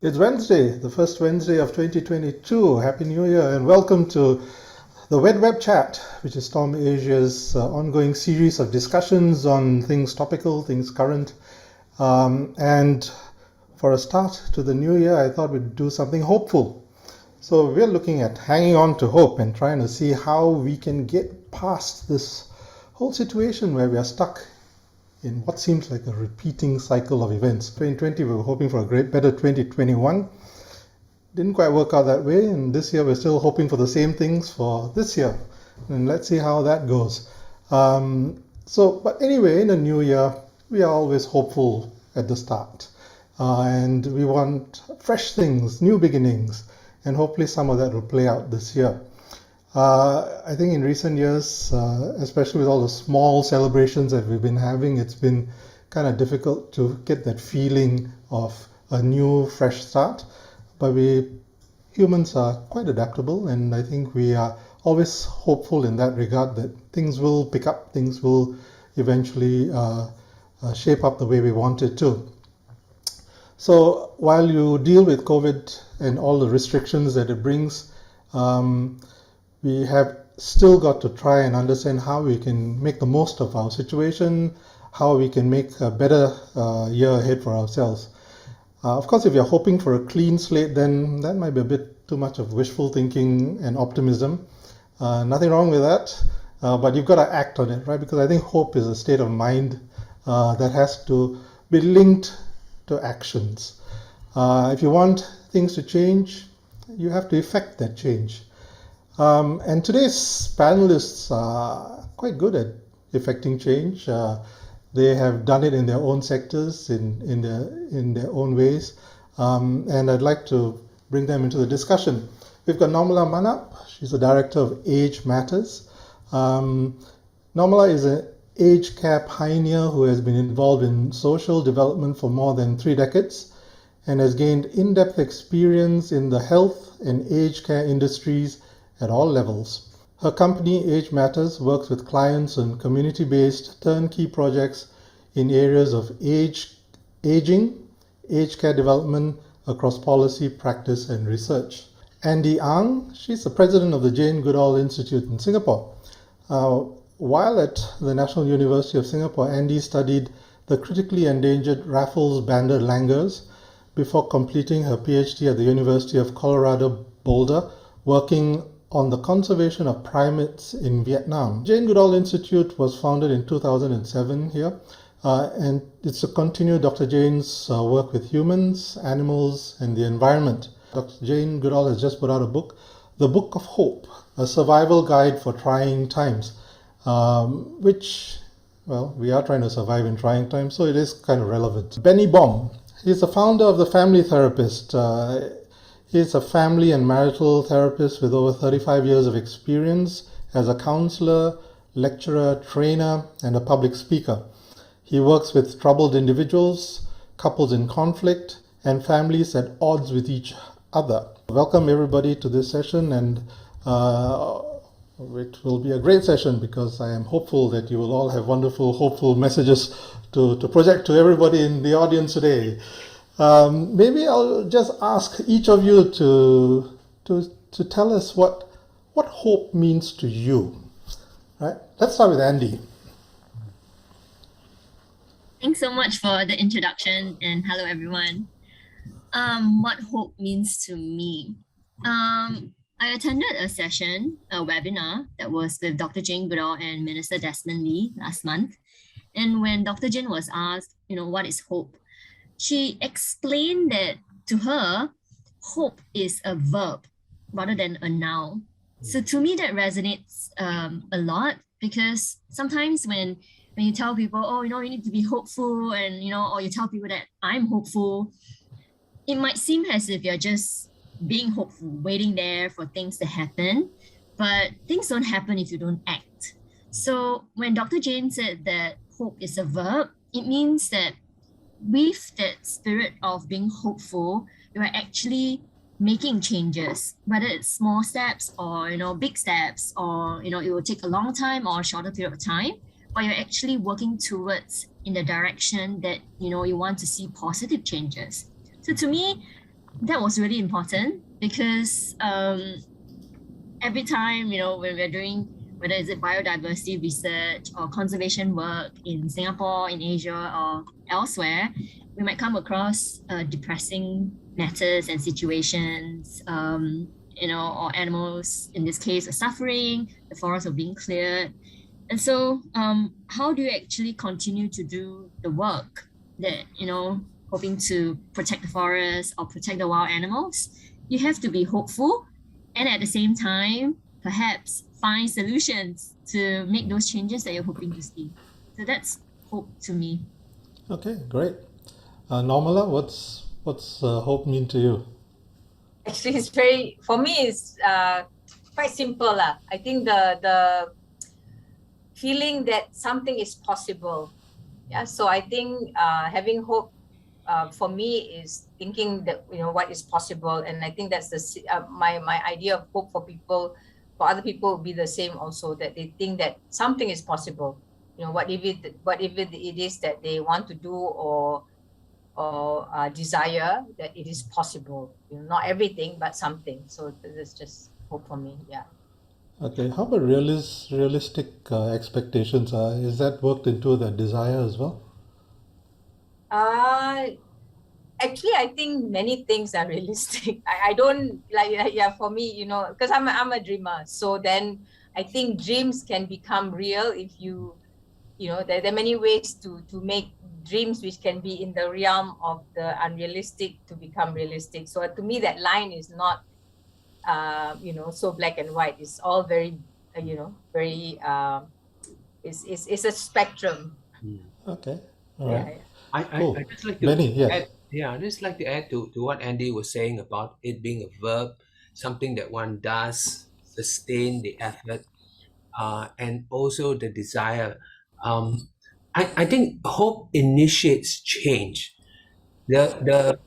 It's Wednesday, the first Wednesday of 2022. Happy New Year and welcome to the WED WEB CHAT, which is Storm Asia's ongoing series of discussions on things topical, things current. And for a start to the new year, I thought we'd do something hopeful. So we're looking at hanging on to hope and trying to see how we can get past this whole situation where we are stuck in what seems like a repeating cycle of events. 2020, we were hoping for a better 2021. Didn't quite work out that way, and this year we're still hoping for the same things for this year. And let's see how that goes. But anyway, in a new year, we are always hopeful at the start. And we want fresh things, new beginnings, and hopefully some of that will play out this year. I think in recent years, especially with all the small celebrations that we've been having, it's been kind of difficult to get that feeling of a new, fresh start. But we humans are quite adaptable, and I think we are always hopeful in that regard that things will pick up, things will eventually shape up the way we want it to. So while you deal with COVID and all the restrictions that it brings, we have still got to try and understand how we can make the most of our situation, how we can make a better year ahead for ourselves. Of course, if you're hoping for a clean slate, then that might be a bit too much of wishful thinking and optimism. Nothing wrong with that, but you've got to act on it, right? Because I think hope is a state of mind that has to be linked to actions. If you want things to change, you have to effect that change. And today's panelists are quite good at effecting change. They have done it in their own sectors, in their own ways. And I'd like to bring them into the discussion. We've got Normala Manap. She's the director of Age Matters. Normala is an aged care pioneer who has been involved in social development for more than 3 decades and has gained in-depth experience in the health and aged care industries at all levels. Her company, Age Matters, works with clients on community-based turnkey projects in areas of aging, aged care development across policy, practice, and research. Andy Ang, she's the president of the Jane Goodall Institute in Singapore. While at the National University of Singapore, Andy studied the critically endangered Raffles banded langurs before completing her PhD at the University of Colorado Boulder, working on the conservation of primates in Vietnam. Jane Goodall Institute was founded in 2007 here, and it's to continue Dr. Jane's work with humans, animals, and the environment. Dr. Jane Goodall has just put out a book, The Book of Hope, a survival guide for trying times, which, well, we are trying to survive in trying times, so it is kind of relevant. Benny Bong, he's the founder of The Family Therapist. He's a family and marital therapist with over 35 years of experience as a counselor, lecturer, trainer, and a public speaker. He works with troubled individuals, couples in conflict, and families at odds with each other. Welcome everybody to this session, and it will be a great session because I am hopeful that you will all have wonderful, hopeful messages to project to everybody in the audience today. Maybe I'll just ask each of you to tell us what hope means to you. Right? Let's start with Andy. Thanks so much for the introduction, and hello everyone. What hope means to me. I attended a session, a webinar that was with Dr. Jane Goodall and Minister Desmond Lee last month. And when Dr. Jane was asked, what is hope? She explained that to her, hope is a verb rather than a noun. So to me, that resonates a lot, because sometimes when you tell people, you need to be hopeful, and or you tell people that I'm hopeful, it might seem as if you're just being hopeful, waiting there for things to happen, but things don't happen if you don't act. So when Dr. Jane said that hope is a verb, it means that with that spirit of being hopeful, you are actually making changes, whether it's small steps or big steps, or it will take a long time or a shorter period of time, but you're actually working towards in the direction that you want to see positive changes. So to me, that was really important because every time, when we're doing, whether it's biodiversity research or conservation work in Singapore, in Asia, or elsewhere, we might come across depressing matters and situations, or animals, in this case, are suffering, the forests are being cleared. And so, how do you actually continue to do the work that, hoping to protect the forest or protect the wild animals? You have to be hopeful and at the same time, perhaps find solutions to make those changes that you're hoping to see. So that's hope to me. Okay, great. Normala, what's hope mean to you? Actually, it's for me, it's quite simple. I think the feeling that something is possible. Yeah, so I think having hope for me is thinking that what is possible, and I think that's my idea of hope for people. For other people, will be the same also, that they think that something is possible. What if it is that they want to do or desire, that it is possible. Not everything, but something. So that's just hope for me. Yeah. Okay, how about realistic expectations? Is that worked into the desire as well? Actually, I think many things are realistic. I don't for me, because I'm a dreamer. So then I think dreams can become real if there are many ways to make dreams which can be in the realm of the unrealistic to become realistic. So to me, that line is not, so black and white. It's all very, very, it's a spectrum. Okay, all right. I just like to Benny, yes. I'd just like to add to what Andy was saying about it being a verb, something that one does, sustain the effort, and also the desire. I think hope initiates change. The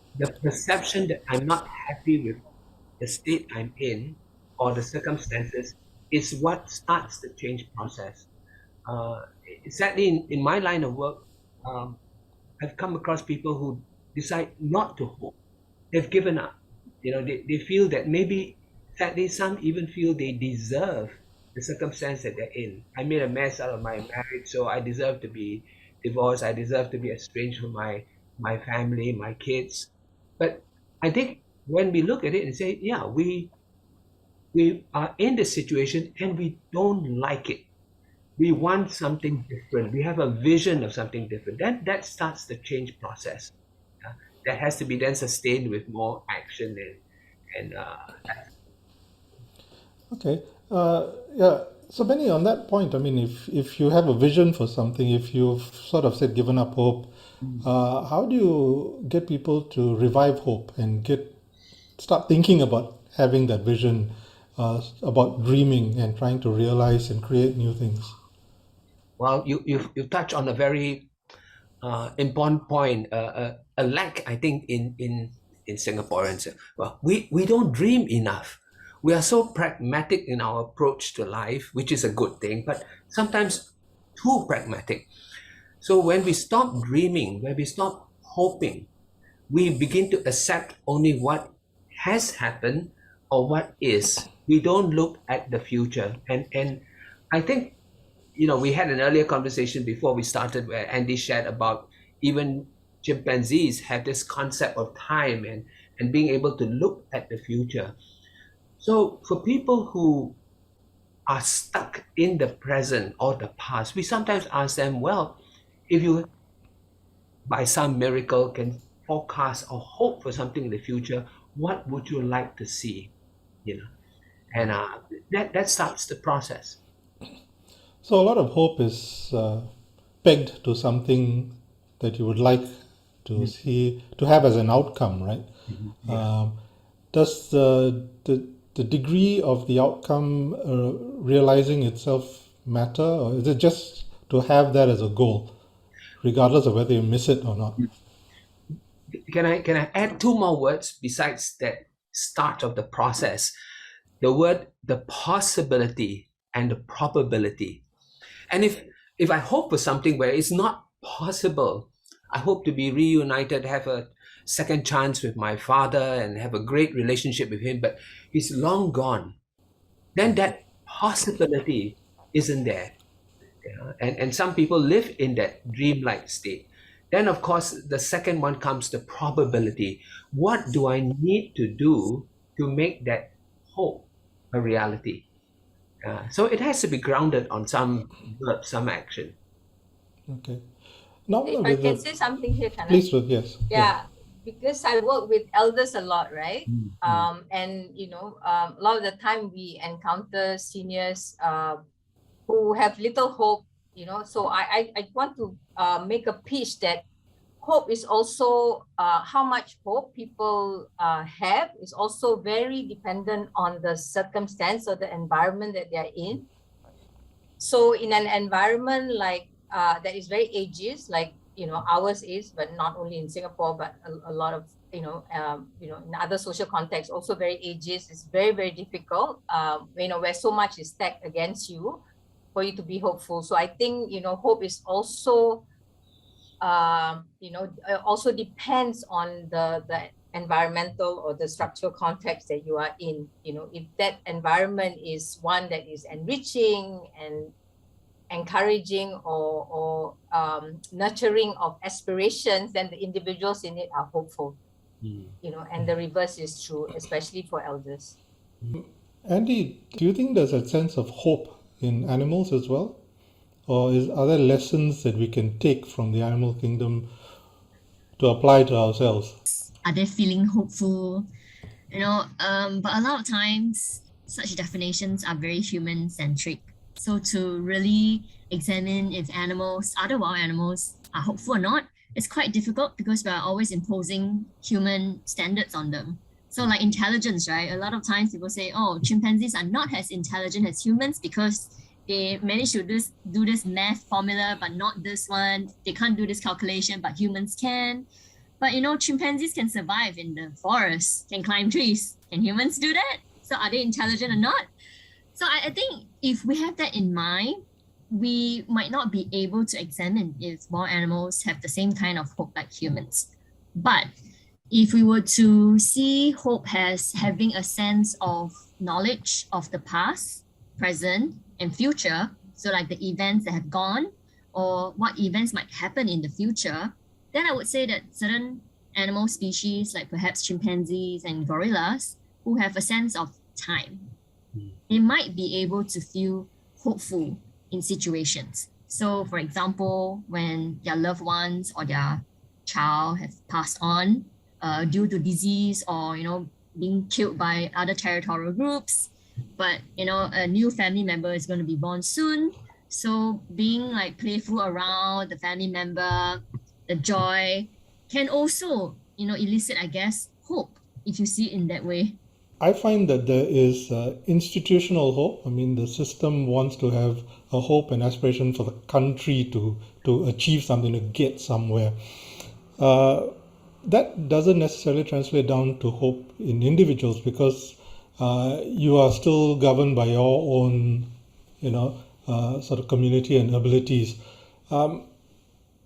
perception that I'm not happy with the state I'm in or the circumstances is what starts the change process. Sadly, in my line of work, I've come across people who decide not to hope. They've given up. They feel that maybe, sadly, some even feel they deserve the circumstance that they're in. I made a mess out of my marriage, so I deserve to be divorced. I deserve to be estranged from my family, my kids. But I think when we look at it and say, yeah, we are in this situation and we don't like it. We want something different. We have a vision of something different. That starts the change process. That has to be then sustained with more action and Okay. Yeah. So Benny, on that point, I mean, if you have a vision for something, if you've sort of said given up hope, how do you get people to revive hope and start thinking about having that vision, about dreaming and trying to realize and create new things? Well, you touch on a very important point, a lack, I think, in Singaporeans. Well, we don't dream enough. We are so pragmatic in our approach to life, which is a good thing, but sometimes too pragmatic. So when we stop dreaming, when we stop hoping, we begin to accept only what has happened or what is. We don't look at the future. And I think, we had an earlier conversation before we started where Andy shared about even chimpanzees have this concept of time and being able to look at the future. So for people who are stuck in the present or the past, we sometimes ask them, well, if you by some miracle can forecast or hope for something in the future, what would you like to see? And that starts the process. So a lot of hope is pegged to something that you would like to see, to have as an outcome, right? Yeah. Does the degree of the outcome realizing itself matter, or is it just to have that as a goal, regardless of whether you miss it or not? Can I add two more words besides that start of the process? The possibility and the probability. And if I hope for something where it's not possible, I hope to be reunited, have a second chance with my father and have a great relationship with him, but he's long gone, then that possibility isn't there. And some people live in that dreamlike state. Then, of course, the second one comes the probability. What do I need to do to make that hope a reality? So it has to be grounded on some verb, some action. Okay. Now, If I can say something here, can I? please, Ruth, yes. Yeah, because I work with elders a lot, right? Mm. And a lot of the time we encounter seniors who have little hope, so I want to make a pitch that hope is also how much hope people have is also very dependent on the circumstance or the environment that they're in. So in an environment like that is very ageist, like ours is, but not only in Singapore, but a lot of in other social contexts also very ageist. It's very, very difficult. Where so much is stacked against you for you to be hopeful. So I think hope is also also depends on the environmental or the structural context that you are in. If that environment is one that is enriching and encouraging or nurturing of aspirations, then the individuals in it are hopeful. And the reverse is true, especially for elders. Andy, do you think there's a sense of hope in animals as well? Or are there lessons that we can take from the animal kingdom to apply to ourselves? Are they feeling hopeful? But a lot of times such definitions are very human centric. So to really examine if other wild animals are hopeful or not, it's quite difficult because we are always imposing human standards on them. So like intelligence, right? A lot of times people say, oh, chimpanzees are not as intelligent as humans because they manage to do this math formula, but not this one. They can't do this calculation, but humans can. But chimpanzees can survive in the forest, can climb trees. Can humans do that? So are they intelligent or not? So I think if we have that in mind, we might not be able to examine if wild animals have the same kind of hope like humans. But if we were to see hope as having a sense of knowledge of the past, present, and future, so like the events that have gone or what events might happen in the future, then I would say that certain animal species, like perhaps chimpanzees and gorillas, who have a sense of time, they might be able to feel hopeful in situations. So for example, when their loved ones or their child have passed on due to disease or being killed by other territorial groups, but a new family member is going to be born soon. So being like playful around the family member, the joy can also elicit, I guess, hope if you see it in that way. I find that there is institutional hope. I mean, the system wants to have a hope and aspiration for the country to achieve something, to get somewhere. That doesn't necessarily translate down to hope in individuals because you are still governed by your own, sort of community and abilities.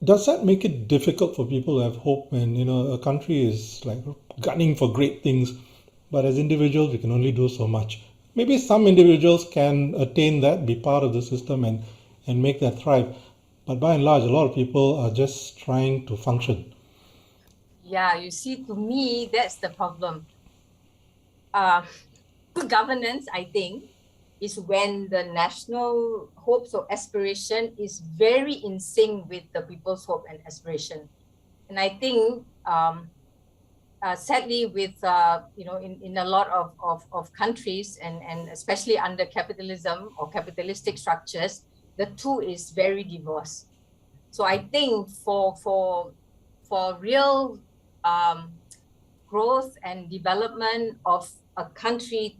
Does that make it difficult for people to have hope when, a country is like gunning for great things, but as individuals, we can only do so much? Maybe some individuals can attain that, be part of the system and make that thrive. But by and large, a lot of people are just trying to function. Yeah, you see, to me, that's the problem. Good governance, I think, is when the national hopes or aspiration is very in sync with the people's hope and aspiration. And I think, sadly, with in a lot of countries and especially under capitalism or capitalistic structures, the two is very divorced. So I think for real growth and development of a country,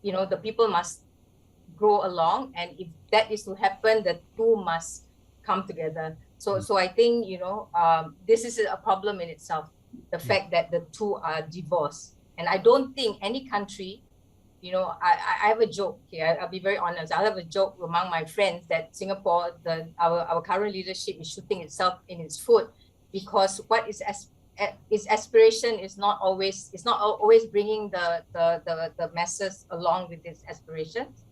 the people must grow along, and if that is to happen, the two must come together. So I think this is a problem in itself, the fact that the two are divorced. And I don't think any country, I have a joke here, I'll be very honest, I have a joke among my friends that Singapore, our current leadership is shooting itself in its foot because what is its aspiration is not always bringing the masses along with its aspirations.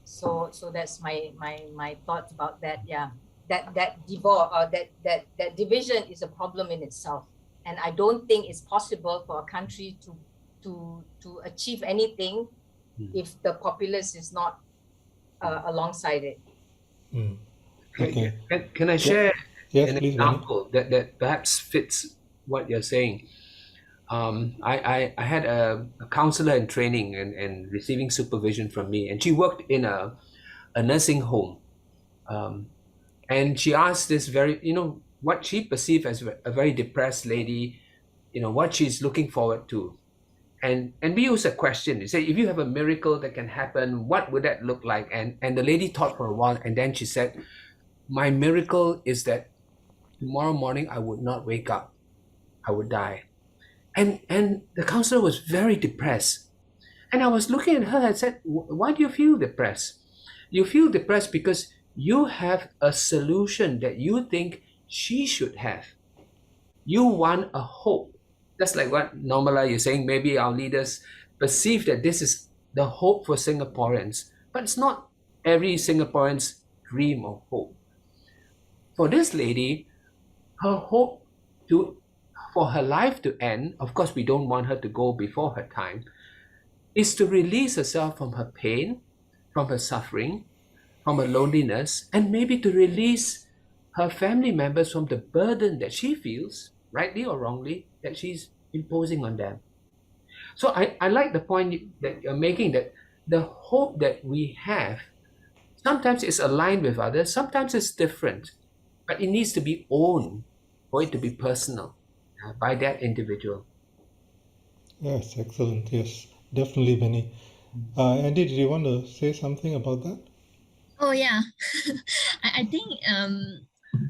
So that's my thoughts about that. Yeah, that division is a problem in itself, and I don't think it's possible for a country to achieve anything if the populace is not alongside it. Okay. Can I share Yes, an please, Benny. example that perhaps fits what you're saying? I had a counselor in training and receiving supervision from me, and she worked in a nursing home. And she asked this very, what she perceived as a very depressed lady, what she's looking forward to. And we use a question. You say, if you have a miracle that can happen, what would that look like? And the lady thought for a while, and then she said, my miracle is that tomorrow morning I would not wake up. I would die. And the counselor was very depressed. And I was looking at her and said, why do you feel depressed? You feel depressed because you have a solution that you think she should have. You want a hope. That's like what Normala, you're saying, maybe our leaders perceive that this is the hope for Singaporeans. But it's not every Singaporean's dream of hope. For this lady, her hope for her life to end, of course we don't want her to go before her time, is to release herself from her pain, from her suffering, from her loneliness, and maybe to release her family members from the burden that she feels, rightly or wrongly, that she's imposing on them. So I like the point that you're making, that the hope that we have sometimes is aligned with others, sometimes it's different, but it needs to be owned for it to be personal by that individual. Yes, excellent. Yes, definitely, Benny. Andy, did you want to say something about that? Oh yeah, I think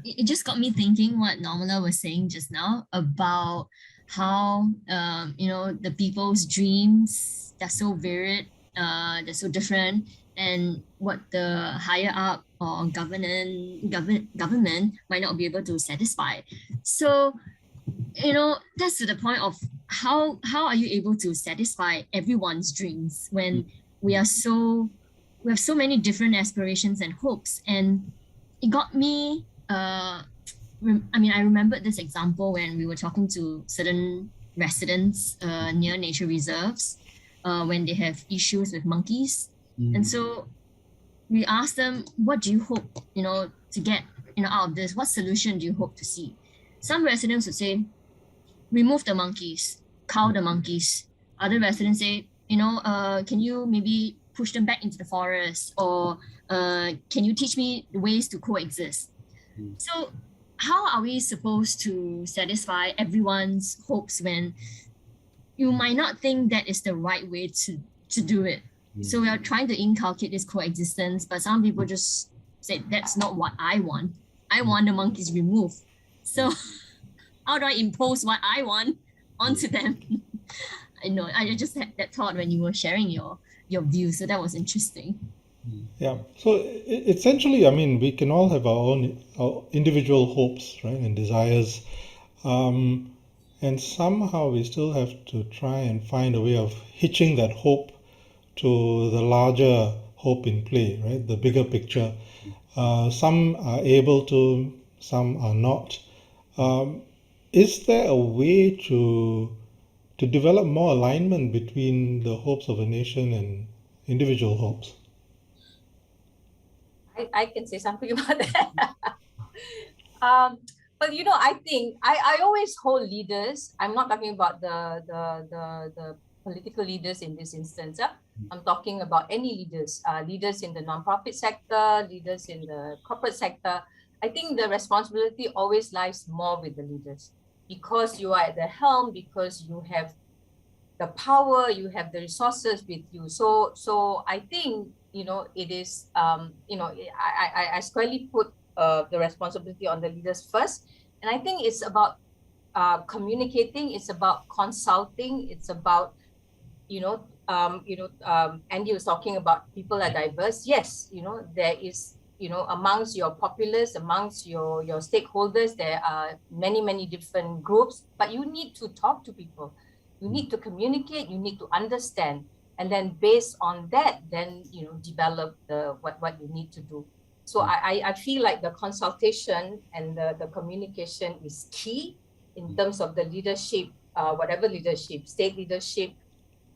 it just got me thinking what Normala was saying just now about how the people's dreams, they're so varied, they're so different, and what the higher up or government might not be able to satisfy. So that's to the point of how are you able to satisfy everyone's dreams when we have so many different aspirations and hopes. And it got me I remembered this example when we were talking to certain residents near nature reserves when they have issues with monkeys. And so we asked them, what do you hope to get out of this? What solution do you hope to see? Some residents would say, remove the monkeys, cull the monkeys. Other residents say, can you maybe push them back into the forest, or can you teach me ways to coexist? So how are we supposed to satisfy everyone's hopes when you might not think that is the right way to do it? So we are trying to inculcate this coexistence, but some people just say, that's not what I want. I want the monkeys removed. So how do I impose what I want onto them? I know, I just had that thought when you were sharing your views, so that was interesting. Yeah. So essentially, we can all have our individual hopes, right, and desires, and somehow we still have to try and find a way of hitching that hope to the larger hope in play, right, the bigger picture. Some are able to, some are not. Is there a way to develop more alignment between the hopes of a nation and individual hopes? I can say something about that. But I think I always hold leaders. I'm not talking about the political leaders in this instance. I'm talking about any leaders, leaders in the non-profit sector, leaders in the corporate sector. I think the responsibility always lies more with the leaders, because you are at the helm, because you have the power, you have the resources with you. So I think it is I squarely put the responsibility on the leaders first, and I think it's about communicating, it's about consulting, it's about Andy was talking about people are diverse. Yes, there is amongst your populace, amongst your stakeholders, there are many different groups, but you need to talk to people. You need to communicate, you need to understand. And then based on that, then, develop what you need to do. So I feel like the consultation and the communication is key in terms of the leadership, whatever leadership, state leadership,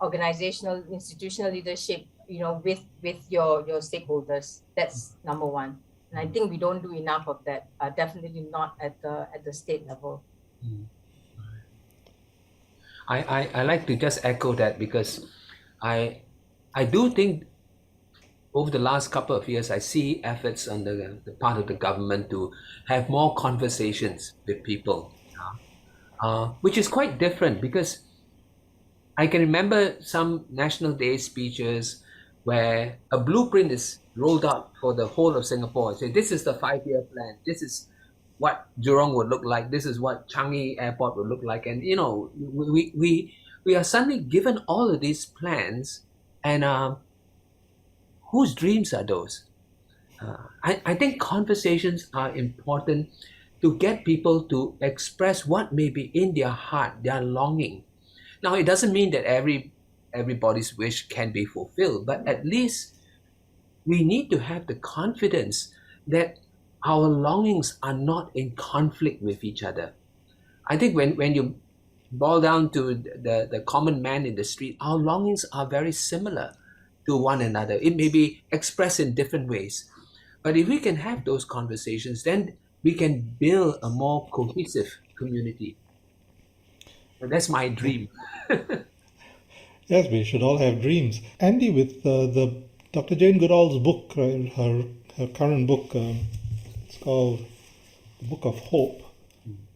organizational, institutional leadership, with your stakeholders. That's number one. And I think we don't do enough of that. Definitely not at the state level. I like to just echo that, because I do think over the last couple of years, I see efforts on the part of the government to have more conversations with people, which is quite different, because I can remember some National Day speeches where a blueprint is rolled out for the whole of Singapore. Say, this is the 5-year plan. This is what Jurong would look like. This is what Changi Airport would look like. And, we are suddenly given all of these plans, and whose dreams are those? I think conversations are important to get people to express what may be in their heart, their longing. Now, it doesn't mean that everybody's wish can be fulfilled, but at least we need to have the confidence that our longings are not in conflict with each other. I think when you boil down to the common man in the street, our longings are very similar to one another. It may be expressed in different ways. But if we can have those conversations, then we can build a more cohesive community. And that's my dream. Yes, we should all have dreams. Andy, with the Dr. Jane Goodall's book, her current book, it's called The Book of Hope.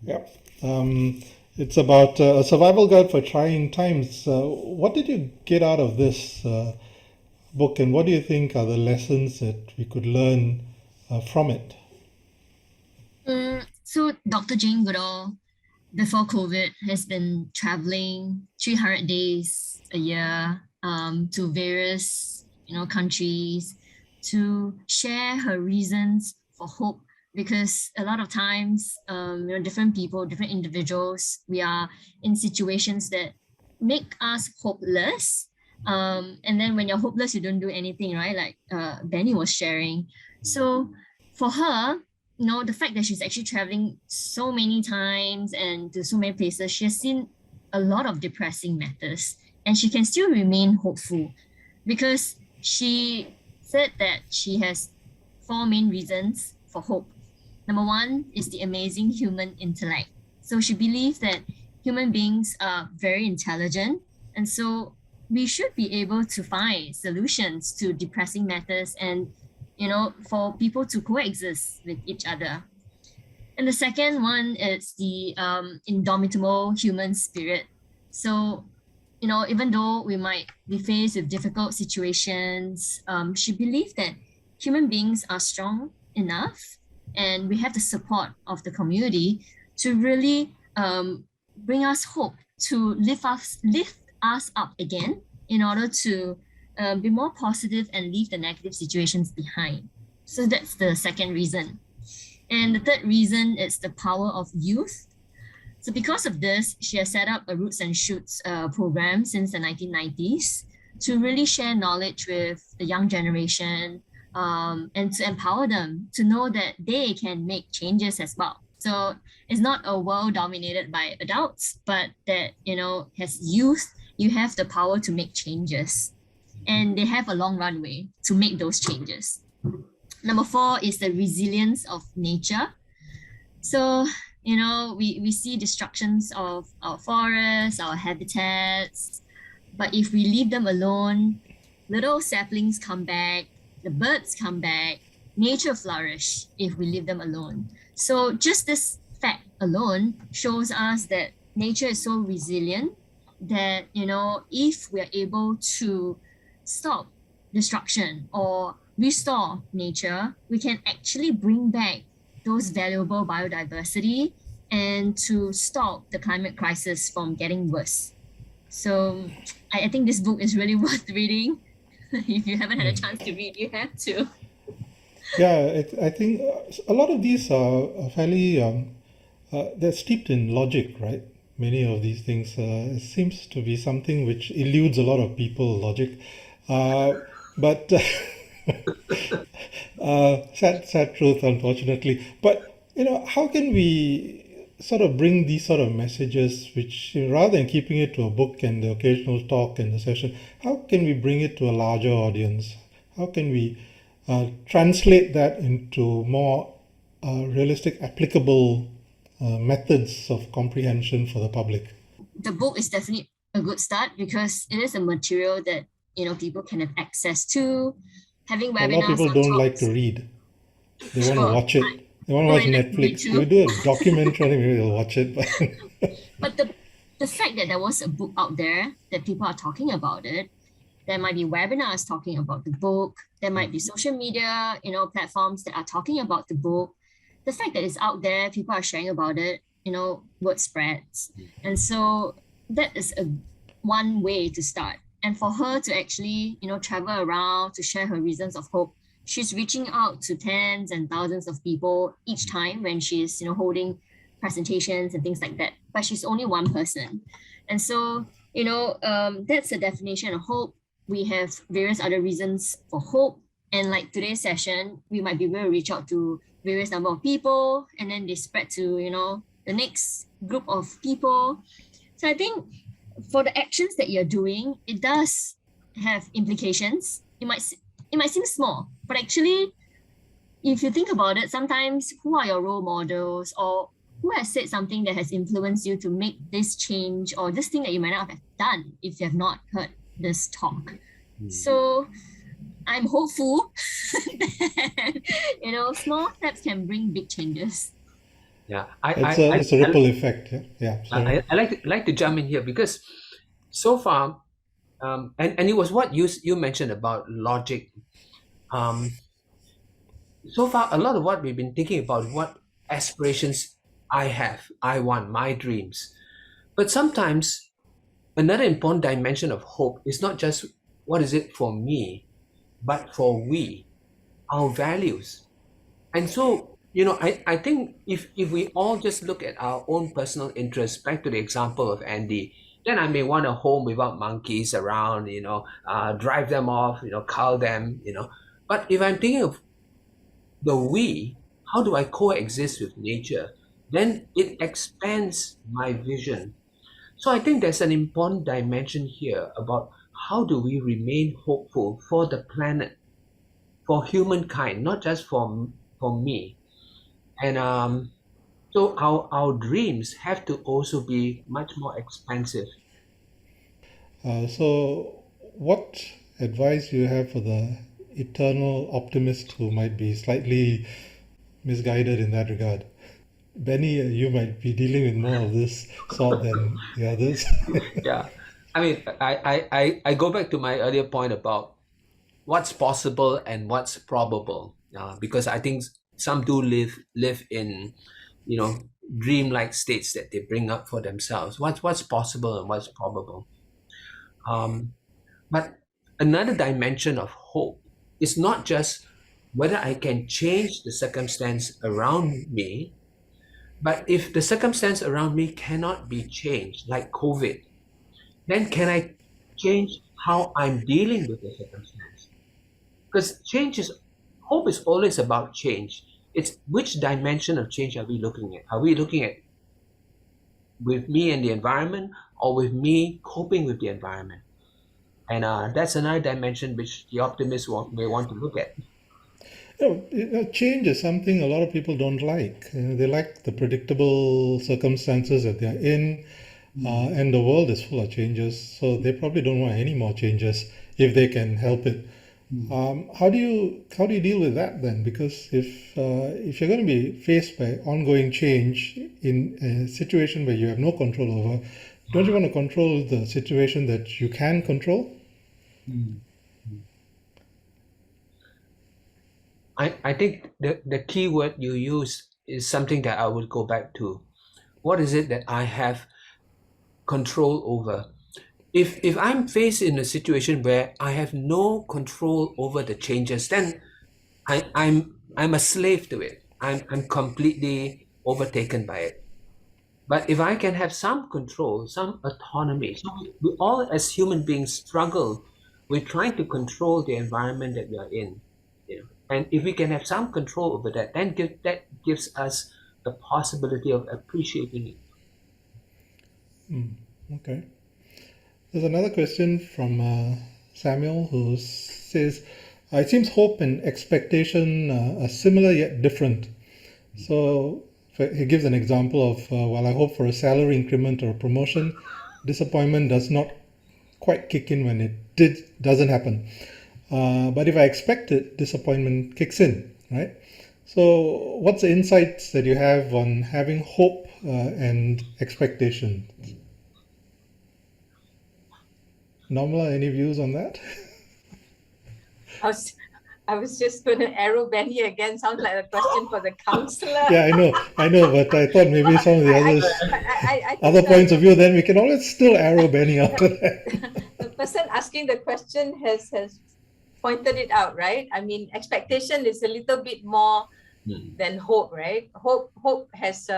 Yeah. It's about a survival guide for trying times. What did you get out of this book, and what do you think are the lessons that we could learn from it? So Dr. Jane Goodall, before COVID, has been traveling 300 days a year to various countries to share her reasons for hope, because a lot of times different people, different individuals, we are in situations that make us hopeless, and then when you're hopeless, you don't do anything, right? Like Benny was sharing. So for her, the fact that she's actually traveling so many times and to so many places, she has seen a lot of depressing matters, and she can still remain hopeful, because she said that she has 4 main reasons for hope. Number 1 is the amazing human intellect. So she believes that human beings are very intelligent, and so we should be able to find solutions to depressing matters, and for people to coexist with each other. And the second one is the indomitable human spirit. So, even though we might be faced with difficult situations, she believed that human beings are strong enough, and we have the support of the community to really bring us hope, to lift us up again, in order to be more positive and leave the negative situations behind. So that's the second reason. And the third reason is the power of youth. So because of this, she has set up a Roots and Shoots program since the 1990s to really share knowledge with the young generation, and to empower them to know that they can make changes as well. So it's not a world dominated by adults, but that, as youth, you have the power to make changes. And they have a long runway to make those changes. Number 4 is the resilience of nature. So, we see destructions of our forests, our habitats, but if we leave them alone, little saplings come back, the birds come back, nature flourish if we leave them alone. So just this fact alone shows us that nature is so resilient that, if we're able to stop destruction or restore nature, we can actually bring back those valuable biodiversity and to stop the climate crisis from getting worse. So I think this book is really worth reading. If you haven't had a chance to read, you have to. Yeah, I think a lot of these are fairly they're steeped in logic, right? Many of these things it seems to be something which eludes a lot of people, logic. But sad truth, unfortunately. But how can we sort of bring these sort of messages, which rather than keeping it to a book and the occasional talk and the session, how can we bring it to a larger audience? How can we translate that into more realistic, applicable methods of comprehension for the public? The book is definitely a good start because it is a material that people can have access to. Having A lot of webinars people or don't like talks. to read. They want to Sure, watch it. They want to I watch like to read Netflix. too. We do a documentary, maybe they'll watch it. But the fact that there was a book out there, that people are talking about it, there might be webinars talking about the book, there might be social media, platforms that are talking about the book. The fact that it's out there, people are sharing about it, word spreads. And so that is one way to start. And for her to actually, travel around to share her reasons of hope, she's reaching out to tens and thousands of people each time when she's, holding presentations and things like that. But she's only one person. And so, that's a definition of hope. We have various other reasons for hope. And like today's session, we might be able to reach out to various number of people, and then they spread to, the next group of people. So I think for the actions that you're doing, it does have implications. It might seem small, but actually, if you think about it, sometimes who are your role models, or who has said something that has influenced you to make this change or this thing that you might not have done if you have not heard this talk. So I'm hopeful that small steps can bring big changes. Yeah, It's a ripple effect. Yeah. I like to jump in here because so far, and it was what you mentioned about logic. So far, a lot of what we've been thinking about, what aspirations I have, I want, my dreams. But sometimes another important dimension of hope is not just what is it for me, but for we, our values. And so, I think if we all just look at our own personal interests, back to the example of Andy, then I may want a home without monkeys around, drive them off, cull them, But if I'm thinking of the we, how do I coexist with nature? Then it expands my vision. So I think there's an important dimension here about how do we remain hopeful for the planet, for humankind, not just for me. And so our dreams have to also be much more expansive. So, what advice do you have for the eternal optimist who might be slightly misguided in that regard? Benny, you might be dealing with more of this sort than the others. Yeah. I mean, I go back to my earlier point about what's possible and what's probable, because I think some do live in, dreamlike states that they bring up for themselves. What's possible and what's probable. But another dimension of hope is not just whether I can change the circumstance around me, but if the circumstance around me cannot be changed, like COVID, then can I change how I'm dealing with the circumstance? Because hope is always about change. It's which dimension of change are we looking at? Are we looking at with me and the environment, or with me coping with the environment? And that's another dimension which the optimists may want to look at. Change is something a lot of people don't like. They like the predictable circumstances that they're in, and the world is full of changes, so they probably don't want any more changes if they can help it. How do you deal with that then? Because if you're going to be faced by ongoing change in a situation where you have no control over, don't you want to control the situation that you can control? I think the key word you use is something that I would go back to. What is it that I have control over? If I'm faced in a situation where I have no control over the changes, then I'm I'm a slave to it. I'm completely overtaken by it. But if I can have some control, some autonomy, so we all as human beings struggle with trying to control the environment that we are in. And if we can have some control over that, then that gives us the possibility of appreciating it. Okay. There's another question from Samuel who says, it seems hope and expectation are similar yet different. So he gives an example of, while I hope for a salary increment or a promotion, disappointment does not quite kick in when it doesn't happen. But if I expect it, disappointment kicks in, right? So what's the insights that you have on having hope and expectation? Normala, any views on that? I was just going to arrow Benny again. Sounds like a question for the counselor. Yeah, I know, but I thought maybe some of the others, I think other points of view, then we can always still arrow Benny after that. the person asking the question has pointed it out, right? I mean, expectation is a little bit more than hope, right? Hope has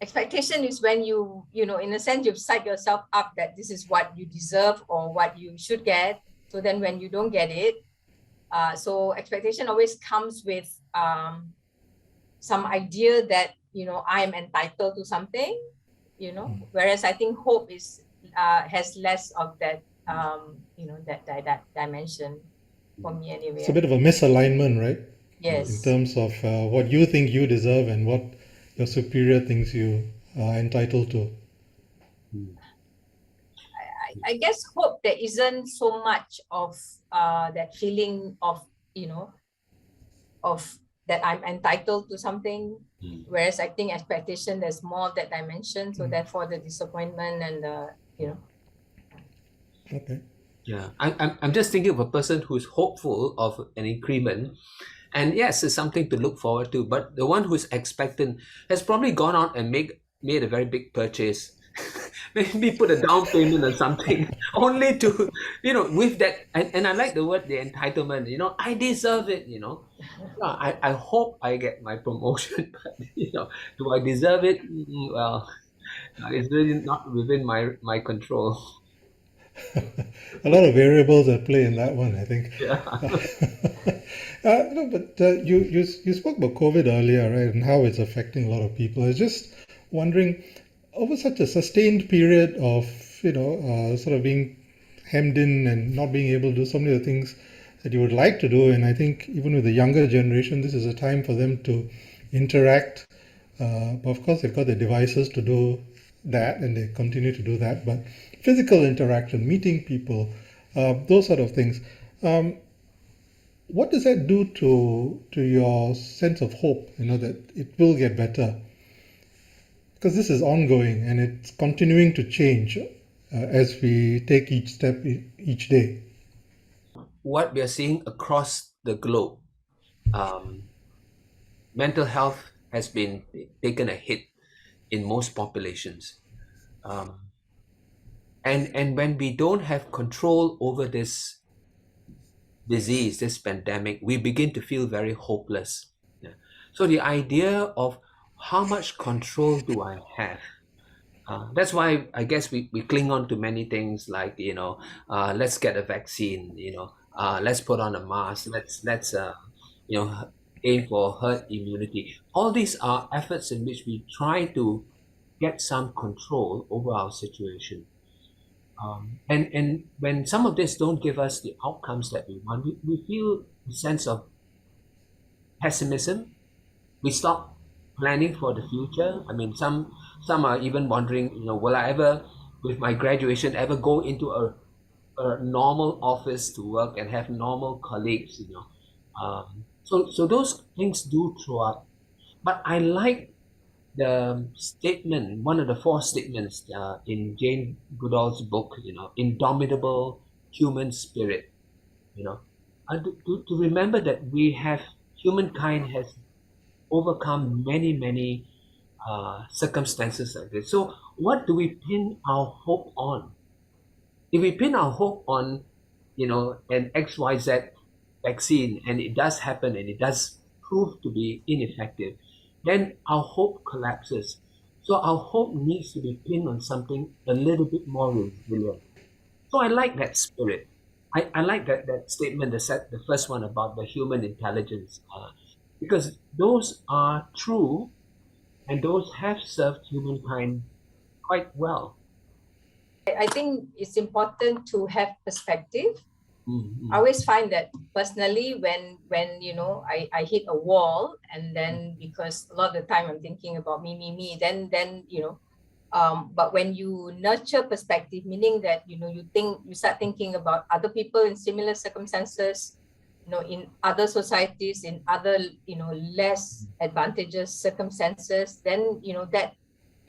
expectation is when you know, in a sense, you've psyched yourself up that this is what you deserve or what you should get. So then when you don't get it, so expectation always comes with some idea that, you know, I am entitled to something, you know, whereas I think hope is has less of that, you know, that dimension for me anyway. It's a bit of a misalignment, right? Yes. In terms of what you think you deserve and what your superior thinks you are entitled to. I guess hope there isn't so much of that feeling of, you know, of that I'm entitled to something, whereas I think expectation, there's more of that dimension. So therefore the disappointment and the, you know. Okay. Yeah, I'm just thinking of a person who's hopeful of an increment. And yes, it's something to look forward to. But the one who's expectant has probably gone out and made a very big purchase. Maybe put a down payment or something, only to, you know, with that. And I like the word, the entitlement, you know, I deserve it, you know. I hope I get my promotion, but, you know, do I deserve it? Well, it's really not within my control. A lot of variables at play in that one, I think. Yeah. No, but you spoke about COVID earlier, right, and how it's affecting a lot of people. I was just wondering, over such a sustained period of, you know, sort of being hemmed in and not being able to do so many of the things that you would like to do, and I think even with the younger generation, this is a time for them to interact. But of course, they've got their devices to do that, and they continue to do that. But physical interaction, meeting people, those sort of things. What does that do to your sense of hope, you know, that it will get better? Because this is ongoing and it's continuing to change as we take each step each day. What we are seeing across the globe, mental health has been taken a hit in most populations. And when we don't have control over this disease, this pandemic, we begin to feel very hopeless. Yeah. So the idea of how much control do I have? That's why I guess we cling on to many things like, you know, let's get a vaccine, you know, let's put on a mask, let's you know, aim for herd immunity. All these are efforts in which we try to get some control over our situation. And when some of this don't give us the outcomes that we want, we feel a sense of pessimism. We stop planning for the future. I mean, some are even wondering, you know, will I ever, with my graduation, ever go into a normal office to work and have normal colleagues, you know. So those things do throw up. But I like the statement, one of the 4 statements in Jane Goodall's book, you know, Indomitable Human Spirit, you know, to remember that humankind has overcome many circumstances like this. So what do we pin our hope on? If we pin our hope on, you know, an XYZ vaccine, and it does happen and it does prove to be ineffective, then our hope collapses. So our hope needs to be pinned on something a little bit more resilient. So I like that spirit. I like that statement, the first one about the human intelligence, because those are true and those have served humankind quite well. I think it's important to have perspective. Mm-hmm. I always find that personally when I hit a wall, and then because a lot of the time I'm thinking about me, then but when you nurture perspective, meaning that you start thinking about other people in similar circumstances, in other societies, in other less advantageous circumstances, then that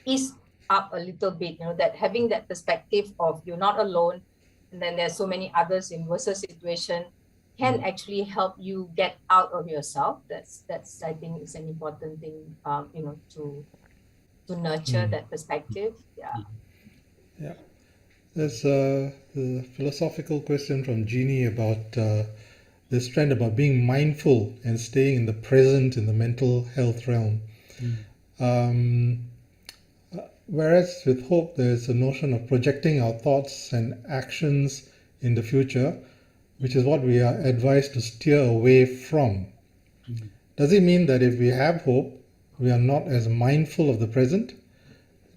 is up a little bit, that having that perspective of you're not alone, and then there's so many others in worse situation, can actually help you get out of yourself. That's I think is an important thing, to nurture that perspective. Yeah. There's a philosophical question from Jeannie about this trend about being mindful and staying in the present in the mental health realm. Whereas with hope, there's a notion of projecting our thoughts and actions in the future, which is what we are advised to steer away from. Does it mean that if we have hope, we are not as mindful of the present?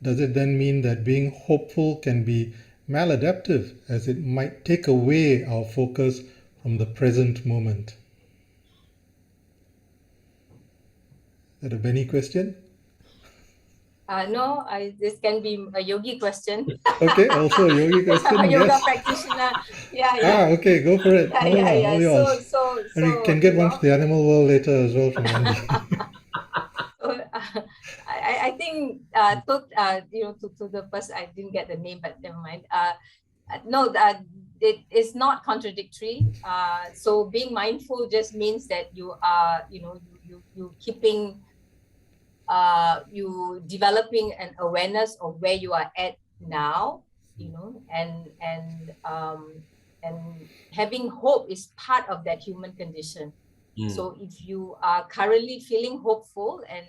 Does it then mean that being hopeful can be maladaptive, as it might take away our focus from the present moment? Is that a Benny question? No, this can be a yogi question. Okay, also a yogi question. A yoga Yes. practitioner. Yeah. Okay, go for it. All yours. So And we can get one for the animal world later as well from Andy. I think to the person, I didn't get the name, but never mind. No, it is not contradictory. So being mindful just means that you are, you keeping, you developing an awareness of where you are at now, and having hope is part of that human condition. So if you are currently feeling hopeful, and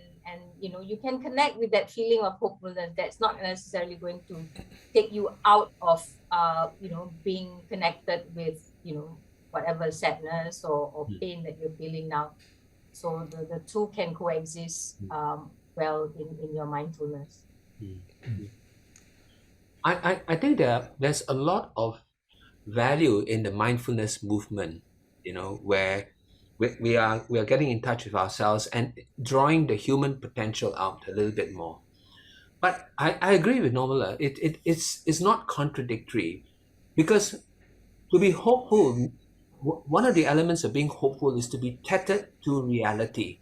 you can connect with that feeling of hopefulness, that's not necessarily going to take you out of being connected with whatever sadness or pain that you're feeling now. So the two can coexist well in your mindfulness. I think there's a lot of value in the mindfulness movement, where we are getting in touch with ourselves and drawing the human potential out a little bit more. But I agree with Normala. It's not contradictory, because to be hopeful, one of the elements of being hopeful is to be tethered to reality.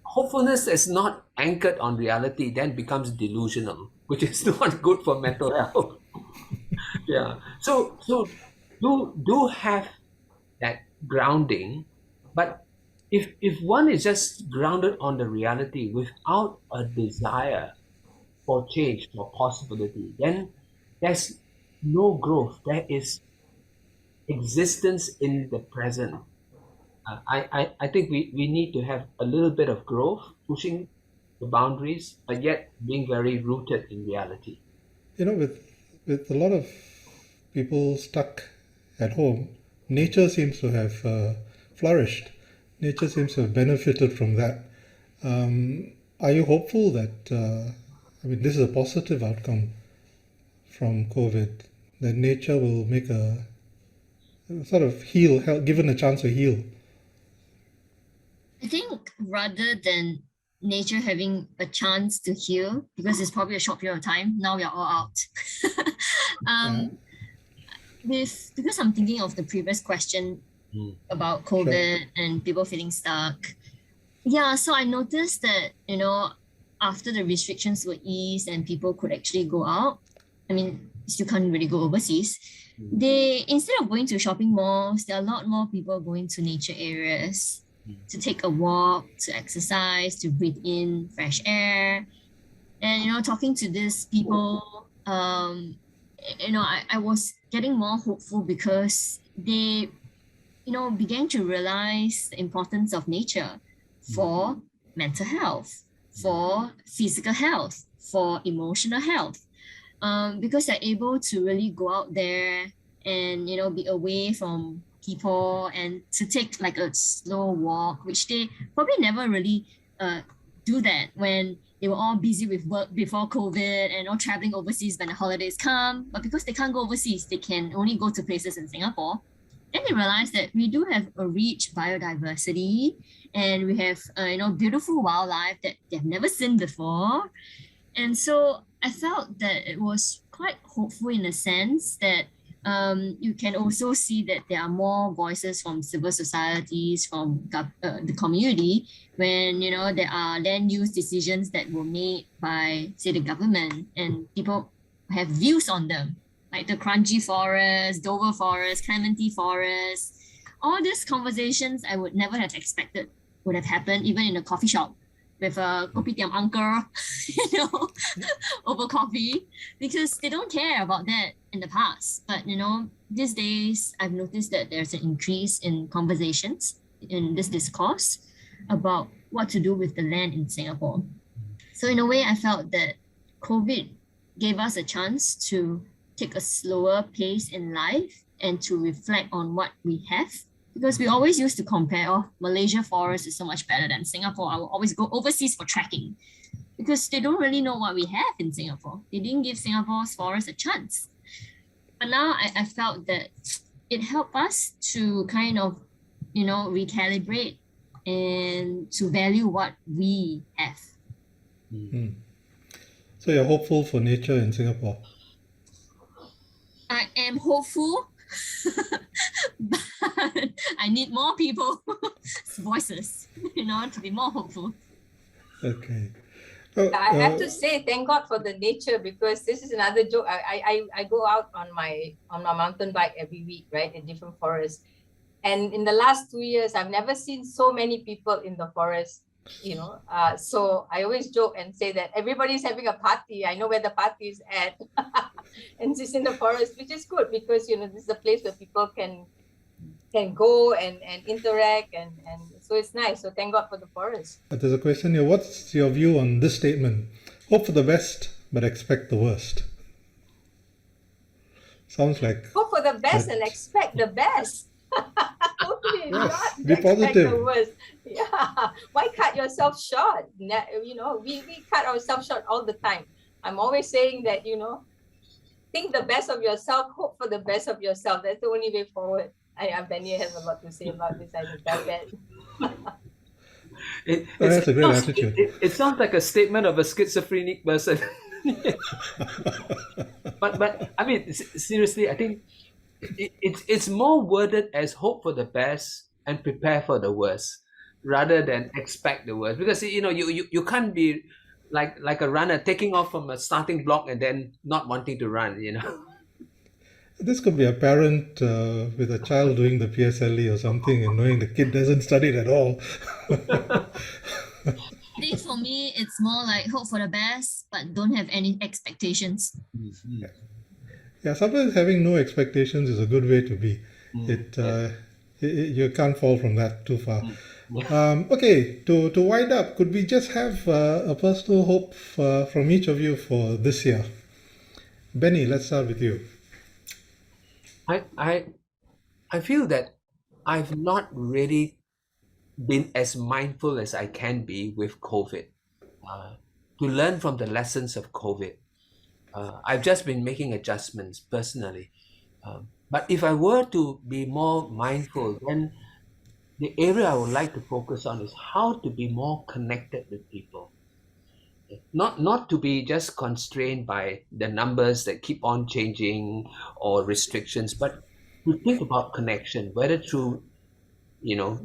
Hopefulness is not anchored on reality, then becomes delusional, which is not good for mental health. Yeah. So do have that grounding, but if one is just grounded on the reality without a desire for change, for possibility, then there's no growth. There is existence in the present. I think we need to have a little bit of growth, pushing the boundaries, but yet being very rooted in reality. With a lot of people stuck at home, nature seems to have flourished. Nature seems to have benefited from that. Are you hopeful that, this is a positive outcome from COVID, that nature will make a sort of heal, given a chance to heal? I think rather than nature having a chance to heal, because it's probably a short period of time, now we are all out. Because I'm thinking of the previous question about COVID and people feeling stuck. Yeah, so I noticed that, after the restrictions were eased and people could actually go out, still can't really go overseas. They, instead of going to shopping malls, there are a lot more people going to nature areas to take a walk, to exercise, to breathe in fresh air. And, talking to these people, I was getting more hopeful because they began to realize the importance of nature for mental health, for physical health, for emotional health, because they're able to really go out there and be away from people and to take like a slow walk, which they probably never really do that when they were all busy with work before COVID and all traveling overseas when the holidays come. But because they can't go overseas, they can only go to places in Singapore. Then they realized that we do have a rich biodiversity and we have beautiful wildlife that they've never seen before. And so I felt that it was quite hopeful in a sense that you can also see that there are more voices from civil societies, from the community, when there are land use decisions that were made by, say, the government, and people have views on them, like the Kranji Forest, Dover Forest, Clementi Forest. All these conversations I would never have expected would have happened even in a coffee shop with a kopitiam uncle, over coffee, because they don't care about that in the past. But these days I've noticed that there's an increase in conversations in this discourse about what to do with the land in Singapore. So in a way, I felt that COVID gave us a chance to take a slower pace in life and to reflect on what we have. Because we always used to compare, Malaysia forest is so much better than Singapore. I will always go overseas for trekking because they don't really know what we have in Singapore. They didn't give Singapore's forest a chance. But now I felt that it helped us to kind of, recalibrate and to value what we have. So you're hopeful for nature in Singapore? I am hopeful, but I need more people's voices, to be more hopeful. Okay. I have to say, thank God for the nature, because this is another joke. I go out on my mountain bike every week, right, in different forests. And in the last 2 years, I've never seen so many people in the forest, so I always joke and say that everybody's having a party. I know where the party is at. And it's in the forest, which is good because, this is a place where people can go and interact. And so it's nice. So thank God for the forest. There's a question here. What's your view on this statement? Hope for the best, but expect the worst. Sounds like... Hope for the best and expect the best. Hopefully yes, not be positive. The worst. Yeah. Why cut yourself short? We cut ourselves short all the time. I'm always saying that, think the best of yourself, hope for the best of yourself. That's the only way forward. Benny has a lot to say about this. I think that. That's a great attitude. It sounds like a statement of a schizophrenic person. but I mean, seriously, I think it's more worded as hope for the best and prepare for the worst, rather than expect the worst. Because you can't be like a runner taking off from a starting block and then not wanting to run. This could be a parent with a child doing the PSLE or something and knowing the kid doesn't study it at all. I think for me, it's more like hope for the best, but don't have any expectations. Yeah, sometimes having no expectations is a good way to be. You can't fall from that too far. Okay, to wind up, could we just have a personal hope from each of you for this year? Benny, let's start with you. I feel that I've not really been as mindful as I can be with COVID. To learn from the lessons of COVID, I've just been making adjustments personally. But if I were to be more mindful, then the area I would like to focus on is how to be more connected with people. Not to be just constrained by the numbers that keep on changing or restrictions, but to think about connection, whether through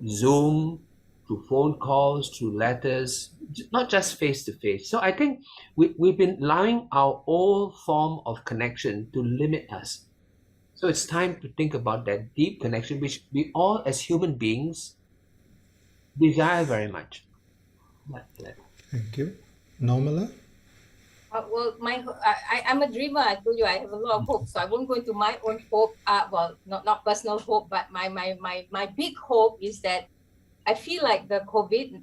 Zoom, through phone calls, through letters, not just face to face. So I think we've been allowing our old form of connection to limit us. So it's time to think about that deep connection, which we all as human beings desire very much. Thank you. Normala? Well, I'm a dreamer. I told you I have a lot of hope, so I won't go into my own hope. Well, not personal hope, but my big hope is that I feel like the COVID,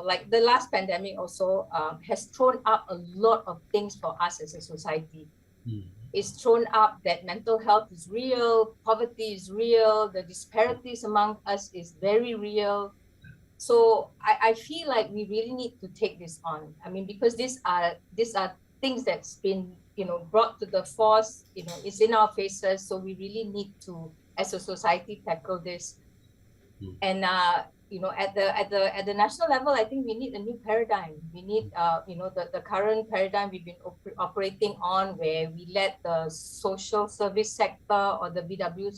like the last pandemic also has thrown up a lot of things for us as a society. It's thrown up that mental health is real, poverty is real, the disparities among us is very real. So I feel like we really need to take this on. I mean, because these are things that's been brought to the force. It's in our faces. So we really need to, as a society, tackle this. And at the national level, I think we need a new paradigm. We need the current paradigm we've been operating on, where we let the social service sector or the VWO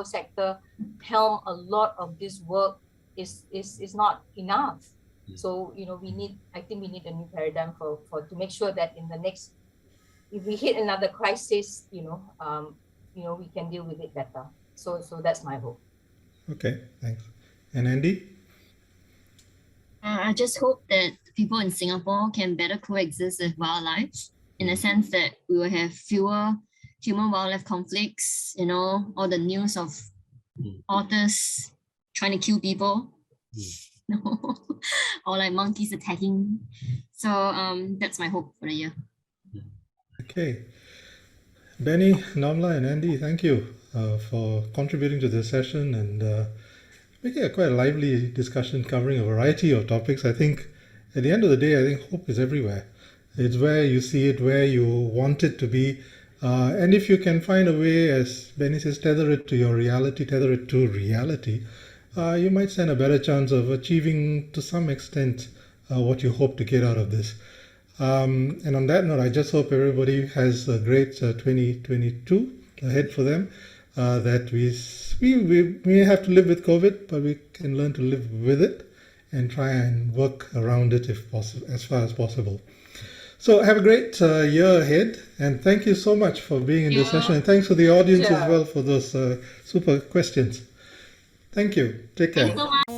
sector helm a lot of this work. Is not enough. So I think we need a new paradigm for to make sure that in the next, if we hit another crisis, we can deal with it better. So that's my hope. Okay, thanks. And Andy? I just hope that people in Singapore can better coexist with wildlife, in the sense that we will have fewer human-wildlife conflicts, all the news of otters trying to kill people, or like monkeys attacking. So that's my hope for the year. Okay. Benny, Namla, and Andy, thank you for contributing to this session and making a quite lively discussion covering a variety of topics. I think at the end of the day, I think hope is everywhere. It's where you see it, where you want it to be. And if you can find a way, as Benny says, tether it to your reality, tether it to reality, you might stand a better chance of achieving to some extent what you hope to get out of this. And on that note, I just hope everybody has a great 2022 ahead for them. That we may have to live with COVID, but we can learn to live with it and try and work around it if possible, as far as possible. So have a great year ahead, and thank you so much for being in this session, and thanks to the audience as well for those super questions. Thank you. Take care. Thanks so much.